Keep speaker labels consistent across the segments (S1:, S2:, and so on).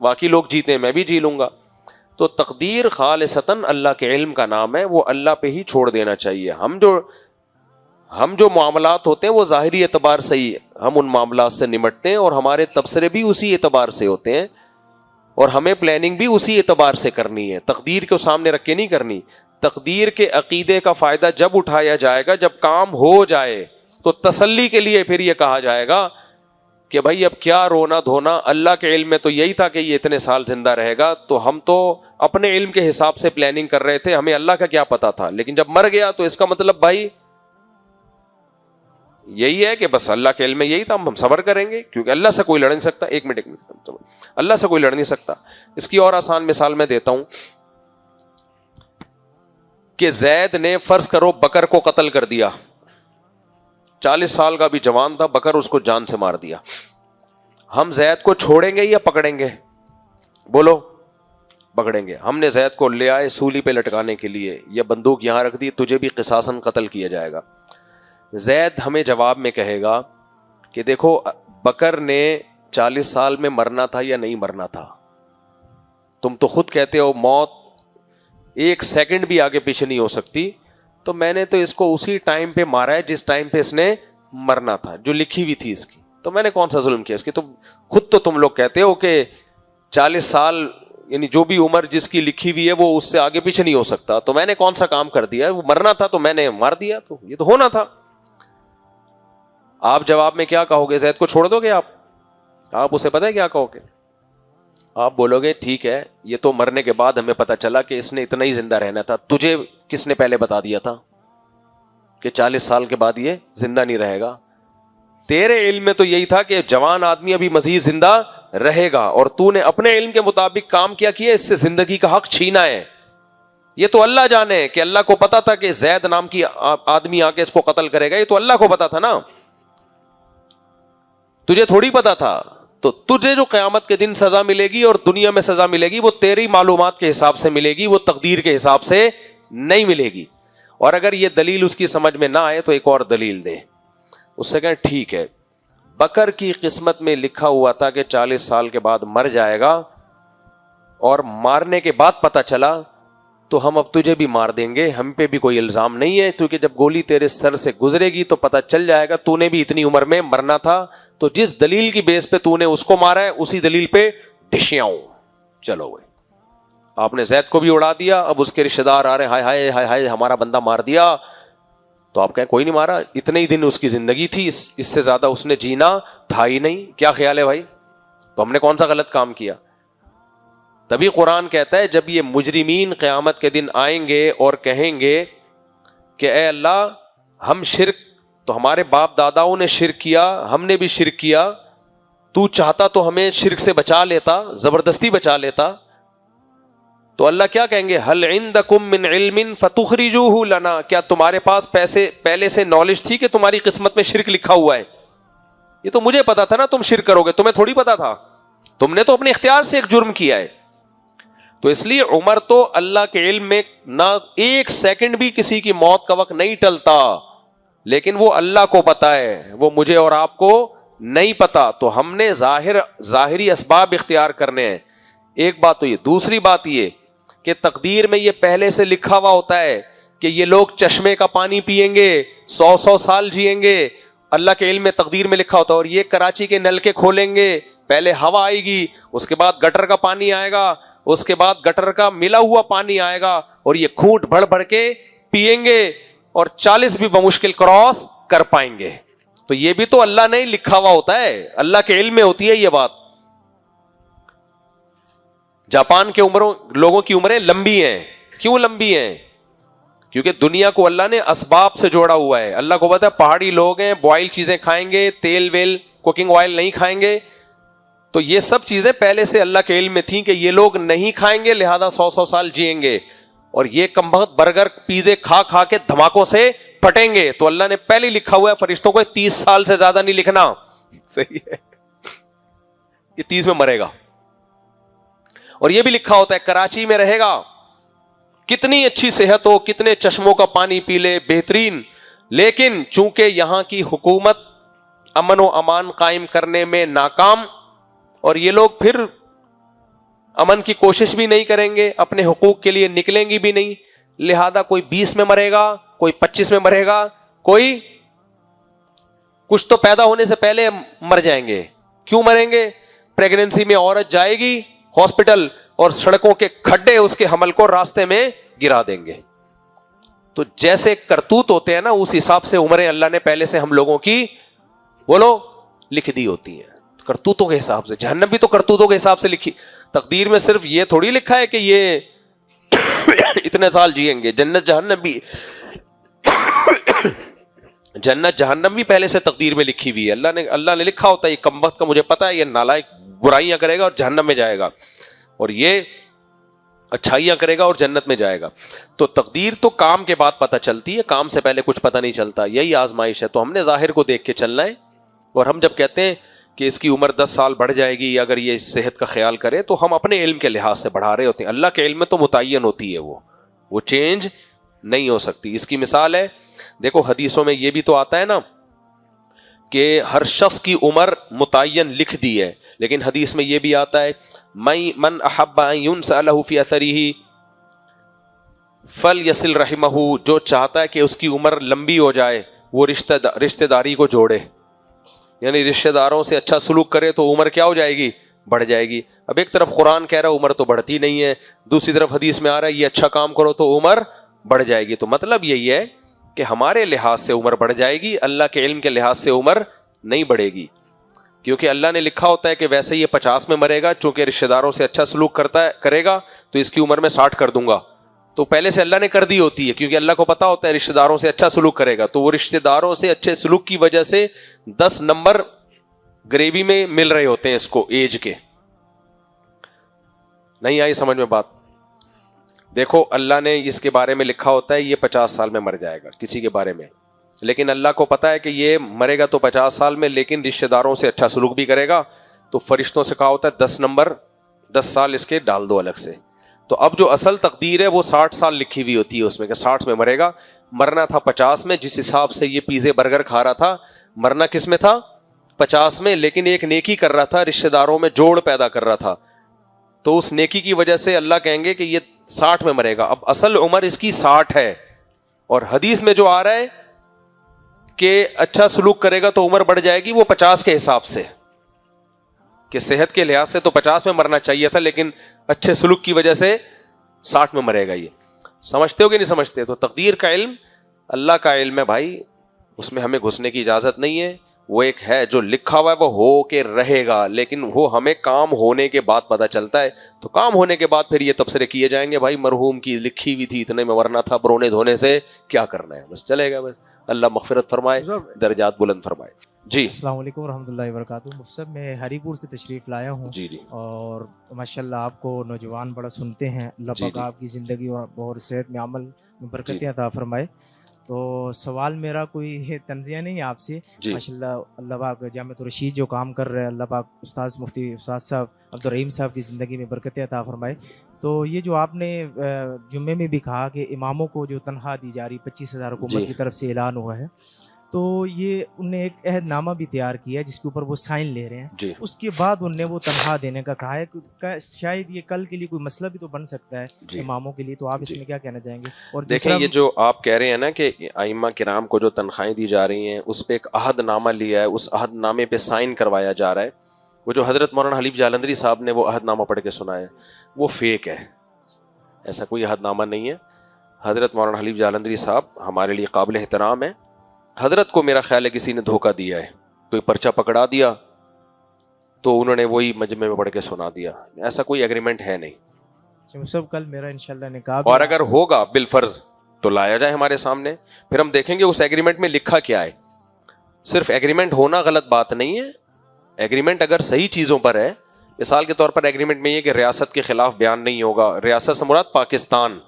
S1: باقی لوگ جیتے ہیں میں بھی جی لوں گا. تو تقدیر خالصتاً اللہ کے علم کا نام ہے, وہ اللہ پہ ہی چھوڑ دینا چاہیے. ہم جو معاملات ہوتے ہیں وہ ظاہری اعتبار سے ہی ہم ان معاملات سے نمٹتے ہیں, اور ہمارے تبصرے بھی اسی اعتبار سے ہوتے ہیں, اور ہمیں پلاننگ بھی اسی اعتبار سے کرنی ہے, تقدیر کو سامنے رکھ کے نہیں کرنی. تقدیر کے عقیدے کا فائدہ جب اٹھایا جائے گا جب کام ہو جائے, تو تسلی کے لیے پھر یہ کہا جائے گا کہ بھائی اب کیا رونا دھونا, اللہ کے علم میں تو یہی تھا کہ یہ اتنے سال زندہ رہے گا, تو ہم تو اپنے علم کے حساب سے پلاننگ کر رہے تھے, ہمیں اللہ کا کیا پتا تھا. لیکن جب مر گیا تو اس کا مطلب بھائی یہی ہے کہ بس اللہ کے علم میں یہی تھا, ہم صبر کریں گے, کیونکہ اللہ سے کوئی لڑ نہیں سکتا. ایک منٹ اللہ سے کوئی لڑ نہیں سکتا. اس کی اور آسان مثال میں دیتا ہوں کہ زید نے فرض کرو بکر کو قتل کر دیا, 40 سال کا بھی جوان تھا, بکر اس کو جان سے مار دیا. ہم زید کو چھوڑیں گے یا پکڑیں گے؟ بولو. پکڑیں گے. ہم نے زید کو لے آئے سولی پہ لٹکانے کے لیے, یا بندوق یہاں رکھ دی, تجھے بھی قصاصاً قتل کیا جائے گا. زید ہمیں جواب میں کہے گا کہ دیکھو بکر نے 40 سال میں مرنا تھا یا نہیں مرنا تھا, تم تو خود کہتے ہو موت 1 سیکنڈ بھی آگے پیچھے نہیں ہو سکتی, تو میں نے تو اس کو اسی ٹائم پہ مارا ہے جس ٹائم پہ اس نے مرنا تھا, جو لکھی ہوئی تھی اس کی, تو میں نے کون سا ظلم کیا اس کی. تو خود تو تم لوگ کہتے ہو کہ 40 سال یعنی جو بھی عمر جس کی لکھی ہوئی ہے وہ اس سے آگے پیچھے نہیں ہو سکتا, تو میں نے کون سا کام کر دیا, وہ مرنا تھا تو میں نے مار دیا, تو یہ تو ہونا تھا. آپ جواب میں کیا کہو گے؟ زید کو چھوڑ دو گے آپ اسے پتہ ہے کیا کہو گے؟ آپ بولو گے ٹھیک ہے, یہ تو مرنے کے بعد ہمیں پتا چلا کہ اس نے اتنا ہی زندہ رہنا تھا, تجھے کس نے پہلے بتا دیا تھا کہ 40 سال کے بعد یہ زندہ نہیں رہے گا؟ تیرے علم میں تو یہی تھا کہ جوان آدمی ابھی مزید زندہ رہے گا, اور تو نے اپنے علم کے مطابق کام کیا اس سے زندگی کا حق چھینا ہے. یہ تو اللہ جانے کہ اللہ کو پتا تھا کہ زید نام کی آدمی آ کے اس کو قتل کرے گا, یہ تو اللہ کو پتا تھا نا, تجھے تھوڑی پتا تھا. تو تجھے جو قیامت کے دن سزا ملے گی اور دنیا میں سزا ملے گی وہ تیری معلومات کے حساب سے ملے گی, وہ تقدیر کے حساب سے نہیں ملے گی. اور اگر یہ دلیل اس کی سمجھ میں نہ آئے تو ایک اور دلیل دیں, اس سے کہیں ٹھیک ہے بکر کی قسمت میں لکھا ہوا تھا کہ 40 سال کے بعد مر جائے گا, اور مارنے کے بعد پتا چلا تو ہم اب تجھے بھی مار دیں گے, ہم پہ بھی کوئی الزام نہیں ہے, کیونکہ جب گولی تیرے سر سے گزرے گی تو پتا چل جائے گا تو نے بھی اتنی عمر میں مرنا تھا, تو جس دلیل کی بیس پہ تو نے اس کو مارا ہے اسی دلیل پہ ڈشیاؤں. چلو بھائی, آپ نے زید کو بھی اڑا دیا, اب اس کے رشتہ دار آ رہے ہیں ہائے ہائے ہائے ہائے ہمارا بندہ مار دیا, تو آپ کہیں کوئی نہیں مارا, اتنے ہی دن اس کی زندگی تھی, اس سے زیادہ اس نے جینا تھا ہی نہیں. کیا خیال ہے بھائی؟ تو ہم نے کون سا غلط کام کیا؟ تبھی قرآن کہتا ہے جب یہ مجرمین قیامت کے دن آئیں گے اور کہیں گے کہ اے اللہ ہم شرک, تو ہمارے باپ داداؤں نے شرک کیا, ہم نے بھی شرک کیا, تو چاہتا تو ہمیں شرک سے بچا لیتا, زبردستی بچا لیتا. تو اللہ کیا کہیں گے؟ حل عندکم من علم فتخرجوہ لنا, کیا تمہارے پاس پہلے سے نالج تھی کہ تمہاری قسمت میں شرک لکھا ہوا ہے؟ یہ تو مجھے پتا تھا نا تم شرک کرو گے, تمہیں تھوڑی پتا تھا, تم نے تو اپنے اختیار سے ایک جرم کیا ہے. تو اس لیے عمر تو اللہ کے علم میں نہ 1 سیکنڈ بھی کسی کی موت کا وقت نہیں ٹلتا, لیکن وہ اللہ کو پتا ہے, وہ مجھے اور آپ کو نہیں پتا. تو ہم نے ظاہری اسباب اختیار کرنے ہیں. ایک بات تو یہ, دوسری بات یہ کہ تقدیر میں یہ پہلے سے لکھا ہوا ہوتا ہے کہ یہ لوگ چشمے کا پانی پیئیں گے, 100 سال جئیں گے, اللہ کے علم میں تقدیر میں لکھا ہوتا ہے. اور یہ کراچی کے نلکے کھولیں گے, پہلے ہوا آئے گی, اس کے بعد گٹر کا پانی آئے گا, اس کے بعد گٹر کا ملا ہوا پانی آئے گا, اور یہ گھونٹ بھر بھر کے پیئیں گے, اور 40 بھی بمشکل کراس کر پائیں گے. تو یہ بھی تو اللہ نے لکھا ہوا ہوتا ہے, اللہ کے علم میں ہوتی ہے یہ بات. جاپان کے لوگوں کی عمریں لمبی ہیں. کیوں لمبی ہیں؟ کیونکہ دنیا کو اللہ نے اسباب سے جوڑا ہوا ہے. اللہ کو پتا ہے پہاڑی لوگ ہیں, بوائل چیزیں کھائیں گے, تیل ویل کوکنگ آئل نہیں کھائیں گے, تو یہ سب چیزیں پہلے سے اللہ کے علم میں تھیں کہ یہ لوگ نہیں کھائیں گے, لہذا 100 سال جئیں گے. اور یہ کمبخت برگر پیزے کھا کھا کے دھماکوں سے پھٹیں گے. تو اللہ نے پہلے لکھا ہوا ہے فرشتوں کو 30 سال سے زیادہ نہیں لکھنا. صحیح ہے, یہ 30 میں مرے گا. اور یہ بھی لکھا ہوتا ہے کراچی میں رہے گا, کتنی اچھی صحت ہو, کتنے چشموں کا پانی پی لے, بہترین, لیکن چونکہ یہاں کی حکومت امن و امان قائم کرنے میں ناکام, اور یہ لوگ پھر امن کی کوشش بھی نہیں کریں گے, اپنے حقوق کے لیے نکلیں گی بھی نہیں. لہذا کوئی 20 میں مرے گا, کوئی 25 میں مرے گا, کوئی کچھ تو پیدا ہونے سے پہلے مر جائیں گے. کیوں مریں گے؟ پریگننسی میں عورت جائے گی ہاسپٹل اور سڑکوں کے کھڈے اس کے حمل کو راستے میں گرا دیں گے. تو جیسے کرتوت ہوتے ہیں نا, اس حساب سے عمریں اللہ نے پہلے سے ہم لوگوں کی بولو لکھ دی ہوتی ہیں, کرتوتوں کے حساب سے. جہنم بھی تو کرتوتوں کے حساب سے لکھی. تقدیر میں صرف یہ تھوڑی لکھا ہے کہ یہ اتنے سال جئیں گے. جنت جہنم بھی جنت جہنم بھی پہلے سے تقدیر میں لکھی ہوئی ہے. اللہ نے لکھا ہوتا ہے یہ کم وقت کا مجھے پتا ہے یہ نالائق برائیاں کرے گا اور جہنم میں جائے گا, اور یہ اچھائیاں کرے گا اور جنت میں جائے گا. تو تقدیر تو کام کے بعد پتہ چلتی ہے, کام سے پہلے کچھ پتہ نہیں چلتا. یہی آزمائش ہے. تو ہم نے ظاہر کو دیکھ کے چلنا ہے, اور ہم جب کہتے ہیں کہ اس کی عمر 10 سال بڑھ جائے گی اگر یہ صحت کا خیال کرے, تو ہم اپنے علم کے لحاظ سے بڑھا رہے ہوتے ہیں. اللہ کے علم میں تو متعین ہوتی ہے, وہ چینج نہیں ہو سکتی. اس کی مثال ہے, دیکھو حدیثوں میں یہ بھی تو آتا ہے نا کہ ہر شخص کی عمر متعین لکھ دی ہے, لیکن حدیث میں یہ بھی آتا ہے من احب ان ينسأ له في اثره فليصل رحمه, جو چاہتا ہے کہ اس کی عمر لمبی ہو جائے وہ رشتہ داری کو جوڑے, یعنی رشتہ داروں سے اچھا سلوک کرے تو عمر کیا ہو جائے گی, بڑھ جائے گی. اب ایک طرف قرآن کہہ رہا ہے عمر تو بڑھتی نہیں ہے, دوسری طرف حدیث میں آ رہا ہے یہ اچھا کام کرو تو عمر بڑھ جائے گی. تو مطلب یہی ہے کہ ہمارے لحاظ سے عمر بڑھ جائے گی, اللہ کے علم کے لحاظ سے عمر نہیں بڑھے گی, کیونکہ اللہ نے لکھا ہوتا ہے کہ ویسے یہ 50 میں مرے گا, چونکہ رشتہ داروں سے اچھا سلوک کرے گا تو اس کی عمر میں 60 کر دوں گا. تو پہلے سے اللہ نے کر دی ہوتی ہے, کیونکہ اللہ کو پتا ہوتا ہے رشتہ داروں سے اچھا سلوک کرے گا, تو وہ رشتہ داروں سے اچھے سلوک کی وجہ سے 10 نمبر گریوی میں مل رہے ہوتے ہیں اس کو ایج کے. نہیں آئی سمجھ میں بات؟ دیکھو اللہ نے اس کے بارے میں لکھا ہوتا ہے یہ 50 سال میں مر جائے گا کسی کے بارے میں, لیکن اللہ کو پتا ہے کہ یہ مرے گا تو 50 سال میں, لیکن رشتہ داروں سے اچھا سلوک بھی کرے گا, تو فرشتوں سے کہا ہوتا ہے 10 سال اس کے ڈال دو الگ سے. تو اب جو اصل تقدیر ہے وہ 60 سال لکھی ہوئی ہوتی ہے اس میں کہ 60 میں مرے گا. مرنا تھا 50 میں, جس حساب سے یہ پیزے برگر کھا رہا تھا مرنا کس میں تھا 50 میں, لیکن ایک نیکی کر رہا تھا, رشتہ داروں میں جوڑ پیدا کر رہا تھا, تو اس نیکی کی وجہ سے اللہ کہیں گے کہ یہ 60 میں مرے گا. اب اصل عمر اس کی 60 ہے, اور حدیث میں جو آ رہا ہے کہ اچھا سلوک کرے گا تو عمر بڑھ جائے گی وہ 50 کے حساب سے, کہ صحت کے لحاظ سے تو 50 میں مرنا چاہیے تھا, لیکن اچھے سلوک کی وجہ سے 60 میں مرے گا. یہ سمجھتے ہو کہ نہیں سمجھتے؟ تو تقدیر کا علم اللہ کا علم ہے بھائی, اس میں ہمیں گھسنے کی اجازت نہیں ہے. وہ ایک ہے جو لکھا ہوا ہے وہ ہو کے رہے گا, لیکن وہ ہمیں کام ہونے کے بعد پتہ چلتا ہے. تو کام ہونے کے بعد پھر یہ تبصرے کیے جائیں گے, بھائی مرحوم کی لکھی ہوئی تھی اتنے میں ورنا تھا, برونے دھونے سے کیا کرنا ہے, بس چلے گا. بس اللہ مغفرت فرمائے, درجات بلند فرمائے. جی
S2: السلام علیکم ورحمۃ اللہ وبرکاتہ. مفتی صاحب میں ہری پور سے تشریف لایا ہوں.
S1: جی جی.
S2: اور ماشاء اللہ آپ کو نوجوان بڑا سنتے ہیں, اللہ پاک آپ کی زندگی اور صحت میں عمل میں برکتیں عطا فرمائے. تو سوال میرا کوئی تنزیہ نہیں ہے آپ سے. ماشاء اللہ اللہ پاک جامع الرشید جو کام کر رہے ہیں, اللہ پاک استاد مفتی استاد صاحب عبدالرحیم صاحب کی زندگی میں برکتیں عطا فرمائے. تو یہ جو آپ نے جمعے میں بھی کہا کہ اماموں کو جو تنخواہ دی جا رہی 25,000 حکومت کی طرف سے اعلان ہوا ہے, تو یہ انہوں نے ایک عہد نامہ بھی تیار کیا ہے جس کے اوپر وہ سائن لے رہے ہیں. اس کے بعد انہوں نے وہ تنخواہ دینے کا کہا ہے. شاید یہ کل کے لیے کوئی مسئلہ بھی تو بن سکتا ہے اماموں کے لیے, تو آپ اس میں کیا کہنا چاہیں گے؟ اور
S1: دیکھیں یہ جو آپ کہہ رہے ہیں نا کہ ائمہ کرام کو جو تنخواہیں دی جا رہی ہیں اس پہ ایک عہد نامہ لیا ہے, اس عہد نامے پہ سائن کروایا جا رہا ہے. وہ جو حضرت مولانا حلیف جالندری صاحب نے وہ عہد نامہ پڑھ کے سنایا وہ فیک ہے, ایسا کوئی عہد نامہ نہیں ہے. حضرت مولانا حلیف جالندری صاحب ہمارے لیے قابل احترام ہے. حضرت کو میرا خیال ہے کسی نے دھوکہ دیا ہے, کوئی پرچہ پکڑا دیا تو انہوں نے وہی مجمع میں پڑھ کے سنا دیا, ایسا کوئی ایگریمنٹ ہے نہیں.
S2: سب کل میرا انشاءاللہ نکاح,
S1: اور اگر ہوگا بالفرض تو لایا جائے ہمارے سامنے, پھر ہم دیکھیں گے اس ایگریمنٹ میں لکھا کیا ہے. صرف ایگریمنٹ ہونا غلط بات نہیں ہے, ایگریمنٹ اگر صحیح چیزوں پر ہے, مثال کے طور پر ایگریمنٹ میں یہ کہ ریاست کے خلاف بیان نہیں ہوگا, ریاست سے مراد پاکستان,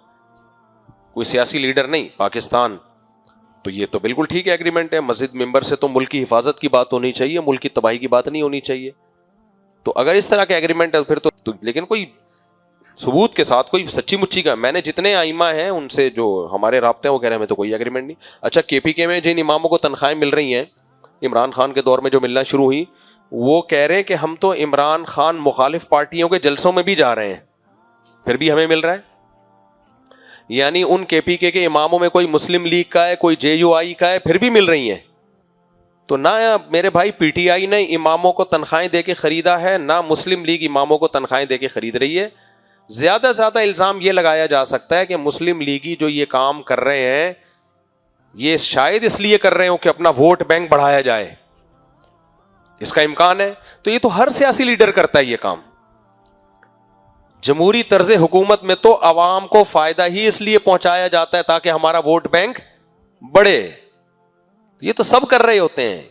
S1: کوئی سیاسی لیڈر نہیں, پاکستان, تو یہ تو بالکل ٹھیک ہے ایگریمنٹ ہے. مسجد ممبر سے تو ملک کی حفاظت کی بات ہونی چاہیے, ملک کی تباہی کی بات نہیں ہونی چاہیے. تو اگر اس طرح کا ایگریمنٹ ہے پھر تو لیکن کوئی ثبوت کے ساتھ, کوئی سچی مچی کا, میں نے جتنے ائمہ ہیں ان سے جو ہمارے رابطے ہیں وہ کہہ رہے ہیں ہمیں تو کوئی ایگریمنٹ نہیں. اچھا کے پی کے میں جن اماموں کو تنخواہیں مل رہی ہیں عمران خان کے دور میں جو ملنا شروع ہوئی, وہ کہہ رہے ہیں کہ ہم تو عمران خان مخالف پارٹیوں کے جلسوں میں بھی جا رہے ہیں, پھر بھی ہمیں مل رہا ہے. یعنی ان کے پی کے اماموں میں کوئی مسلم لیگ کا ہے, کوئی جے یو آئی کا ہے, پھر بھی مل رہی ہیں. تو نہ میرے بھائی پی ٹی آئی نے اماموں کو تنخواہیں دے کے خریدا ہے, نہ مسلم لیگ اماموں کو تنخواہیں دے کے خرید رہی ہے. زیادہ سے زیادہ الزام یہ لگایا جا سکتا ہے کہ مسلم لیگی جو یہ کام کر رہے ہیں یہ شاید اس لیے کر رہے ہوں کہ اپنا ووٹ بینک بڑھایا جائے, اس کا امکان ہے. تو یہ تو ہر سیاسی لیڈر کرتا ہے یہ کام. جمہوری طرز حکومت میں تو عوام کو فائدہ ہی اس لیے پہنچایا جاتا ہے تاکہ ہمارا ووٹ بینک بڑھے. یہ تو سب کر رہے ہوتے ہیں.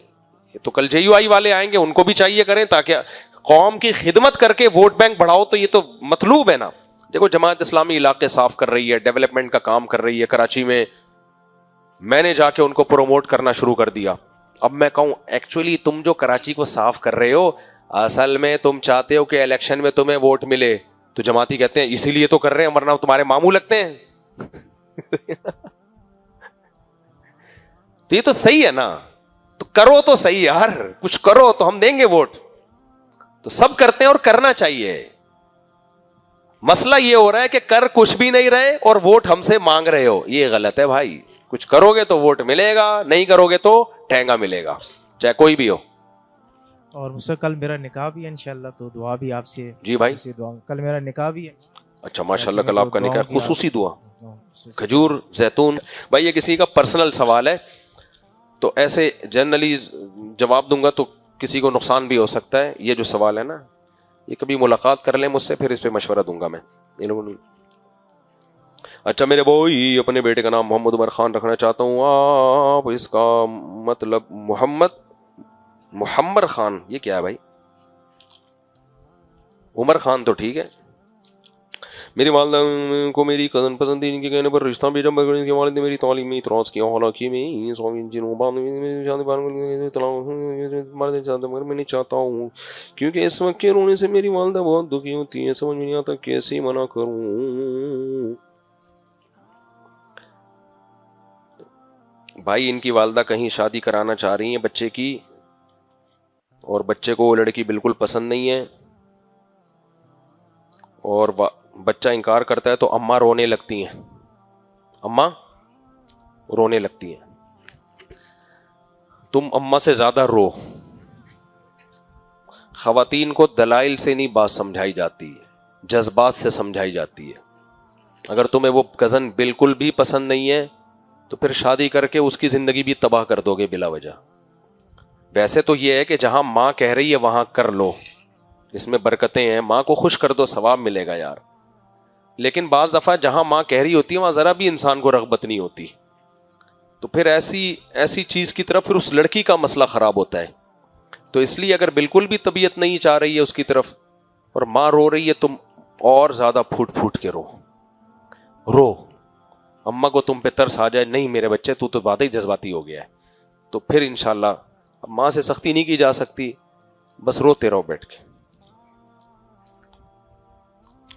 S1: یہ تو کل جے یو آئی والے آئیں گے, ان کو بھی چاہیے کریں تاکہ قوم کی خدمت کر کے ووٹ بینک بڑھاؤ. تو یہ تو مطلوب ہے نا. دیکھو جماعت اسلامی علاقے صاف کر رہی ہے, ڈیولپمنٹ کا کام کر رہی ہے. کراچی میں نے جا کے ان کو پروموٹ کرنا شروع کر دیا. اب میں کہوں ایکچولی تم جو کراچی کو صاف کر رہے ہو اصل میں تم چاہتے ہو کہ الیکشن میں تمہیں ووٹ ملے. تو جماعتی کہتے ہیں اسی لیے تو کر رہے ہیں ورنہ تمہارے ماموں لگتے ہیں. تو یہ تو صحیح ہے نا, تو کرو تو صحیح یار, کچھ کرو تو ہم دیں گے ووٹ. تو سب کرتے ہیں اور کرنا چاہیے. مسئلہ یہ ہو رہا ہے کہ کر کچھ بھی نہیں رہے اور ووٹ ہم سے مانگ رہے ہو, یہ غلط ہے بھائی. کچھ کرو گے تو ووٹ ملے گا, نہیں کرو گے تو ٹھینگا ملے گا, چاہے کوئی بھی ہو.
S2: اور مجھ سے کل میرا نکاح بھی ہے انشاءاللہ, تو دعا بھی آپ سے.
S1: جی بھائی,
S2: دعا کل میرا نکاح بھی ہے.
S1: اچھا ماشاءاللہ, کل آپ کا نکاح, خصوصی دعا, کھجور زیتون. بھائی یہ کسی کا پرسنل سوال ہے تو ایسے جنرلی جواب دوں گا تو کسی کو نقصان بھی ہو سکتا ہے. یہ جو سوال ہے نا یہ کبھی ملاقات کر لیں مجھ سے, پھر اس پہ مشورہ دوں گا میں. اچھا میرے بھائی, اپنے بیٹے کا نام محمد عمر خان رکھنا چاہتا ہوں. آپ اس کا مطلب محمد خان, یہ کیا ہے بھائی؟ عمر خان تو ٹھیک ہے. میری والدہ کو میری کزن پسند تھی, ان کے کہنے پر رشتہ بھیجا مگر ان کے والد نے میری تعلیم میں اعتراض کیا. حالانکہ میں نہیں چاہتا ہوں کیونکہ اس وقت کے رونے سے میری والدہ بہت دکھی ہوتی ہے. سمجھ میں نہیں آتا کیسے منع کروں. بھائی ان کی والدہ کہیں شادی کرانا چاہ رہی ہیں بچے کی, اور بچے کو وہ لڑکی بالکل پسند نہیں ہے, اور بچہ انکار کرتا ہے تو اماں رونے لگتی ہیں. اماں رونے لگتی ہیں. تم اماں سے زیادہ رو. خواتین کو دلائل سے نہیں بات سمجھائی جاتی, جذبات سے سمجھائی جاتی ہے. اگر تمہیں وہ کزن بالکل بھی پسند نہیں ہے تو پھر شادی کر کے اس کی زندگی بھی تباہ کر دو گے بلا وجہ. ویسے تو یہ ہے کہ جہاں ماں کہہ رہی ہے وہاں کر لو, اس میں برکتیں ہیں. ماں کو خوش کر دو, ثواب ملے گا یار. لیکن بعض دفعہ جہاں ماں کہہ رہی ہوتی ہے وہاں ذرا بھی انسان کو رغبت نہیں ہوتی, تو پھر ایسی چیز کی طرف پھر اس لڑکی کا مسئلہ خراب ہوتا ہے. تو اس لیے اگر بالکل بھی طبیعت نہیں چاہ رہی ہے اس کی طرف اور ماں رو رہی ہے, تم اور زیادہ پھوٹ پھوٹ کے رو. اماں کو تم پہ ترس آ جائے, نہیں میرے بچے تو بات ہی جذباتی ہو گیا ہے, تو پھر انشاءاللہ ماں سے سختی نہیں کی جا سکتی, بس روتے رہو بیٹھ کے.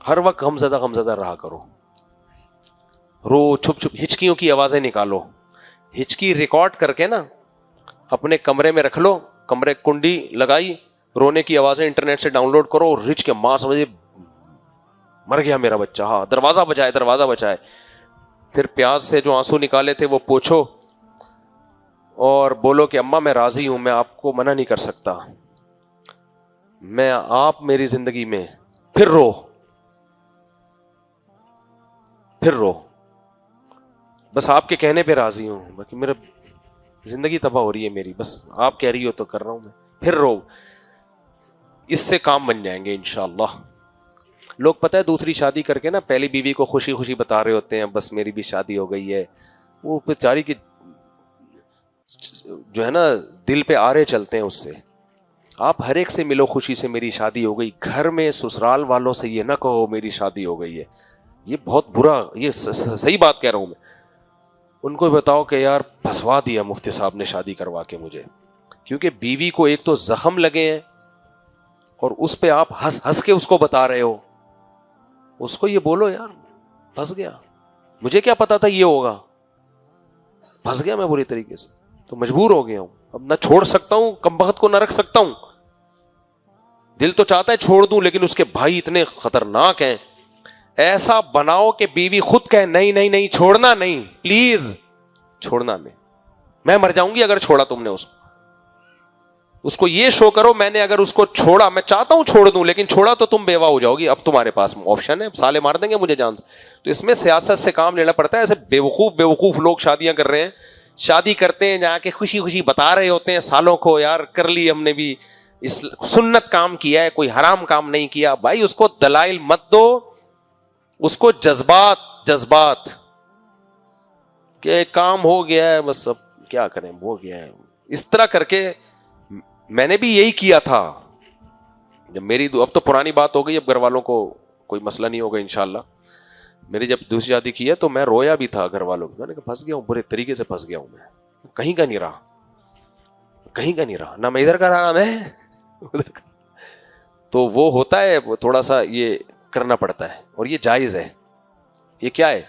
S1: ہر وقت غمزدہ رہا کرو, رو چھپ چھپ. ہچکیوں کی آوازیں نکالو, ہچکی ریکارڈ کر کے نا اپنے کمرے میں رکھ لو, کمرے کنڈی لگائی, رونے کی آوازیں انٹرنیٹ سے ڈاؤن لوڈ کرو, اور ہچ کے ماں سمجھے مر گیا میرا بچہ, ہاں دروازہ بچائے. پھر پیاز سے جو آنسو نکالے تھے وہ پوچھو اور بولو کہ اماں میں راضی ہوں, میں آپ کو منع نہیں کر سکتا, میں آپ میری زندگی میں. پھر رو, بس آپ کے کہنے پہ راضی ہوں, باقی میرا زندگی تباہ ہو رہی ہے میری, بس آپ کہہ رہی ہو تو کر رہا ہوں میں. پھر رو, اس سے کام بن جائیں گے انشاءاللہ. لوگ پتہ ہے دوسری شادی کر کے نا پہلی بیوی کو خوشی خوشی بتا رہے ہوتے ہیں بس میری بھی شادی ہو گئی ہے, وہ بیچاری کی جو ہے نا دل پہ آرے چلتے ہیں اس سے. آپ ہر ایک سے ملو خوشی سے میری شادی ہو گئی, گھر میں سسرال والوں سے یہ نہ کہو میری شادی ہو گئی ہے, یہ بہت برا, یہ صحیح بات کہہ رہا ہوں میں. ان کو بتاؤ کہ یار پھنسوا دیا مفتی صاحب نے شادی کروا کے مجھے, کیونکہ بیوی کو ایک تو زخم لگے ہیں اور اس پہ آپ ہنس کے اس کو بتا رہے ہو. اس کو یہ بولو یار پھنس گیا, مجھے کیا پتا تھا یہ ہوگا, پھنس گیا میں بری طریقے سے, تو مجبور ہو گیا ہوں, اب نہ چھوڑ سکتا ہوں, کم بخت کو نہ رکھ سکتا ہوں, دل تو چاہتا ہے چھوڑ دوں, لیکن اس کے بھائی اتنے خطرناک ہیں. ایسا بناؤ کہ بیوی خود کہے نہیں نہیں نہیں چھوڑنا نہیں, پلیز چھوڑنا نہیں, میں مر جاؤں گی اگر چھوڑا تم نے اس کو یہ شو کرو میں نے اگر اس کو چھوڑا, میں چاہتا ہوں چھوڑ دوں لیکن چھوڑا تو تم بیوہ ہو جاؤ گی, اب تمہارے پاس آپشن ہے, سالے مار دیں گے مجھے جان سے. تو اس میں سیاست سے کام لینا پڑتا ہے. ایسے بیوقوف لوگ شادیاں کر رہے ہیں, شادی کرتے ہیں جا کے خوشی خوشی بتا رہے ہوتے ہیں سالوں کو, یار کر لی ہم نے بھی, اس سنت کام کیا ہے, کوئی حرام کام نہیں کیا. بھائی اس کو دلائل مت دو, اس کو جذبات کہ کام ہو گیا ہے بس اب کیا کریں, ہو گیا ہے. اس طرح کر کے میں نے بھی یہی کیا تھا جب میری اب تو پرانی بات ہو گئی, اب گھر والوں کو کوئی مسئلہ نہیں ہوگا انشاءاللہ. میری جب دوسری شادی کی ہے تو میں رویا بھی تھا گھر والوں کو, میں نے کہا پھنس گیا ہوں, برے طریقے سے پھنس گیا ہوں, میں کہیں کا نہیں رہا, نہ میں ادھر کا رہا میں ادھر کا. تو وہ ہوتا ہے تھوڑا سا یہ کرنا پڑتا ہے, اور یہ جائز ہے. یہ کیا ہے؟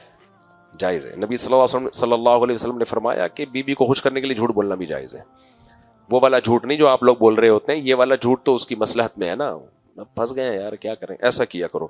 S1: جائز ہے. نبی صلی اللہ علیہ وسلم نے فرمایا کہ بیوی کو خوش کرنے کے لیے جھوٹ بولنا بھی جائز ہے. وہ والا جھوٹ نہیں جو آپ لوگ بول رہے ہوتے ہیں, یہ والا جھوٹ تو اس کی مصلحت میں ہے نا, پھنس گئے ہیں یار کیا کریں, ایسا کیا کرو.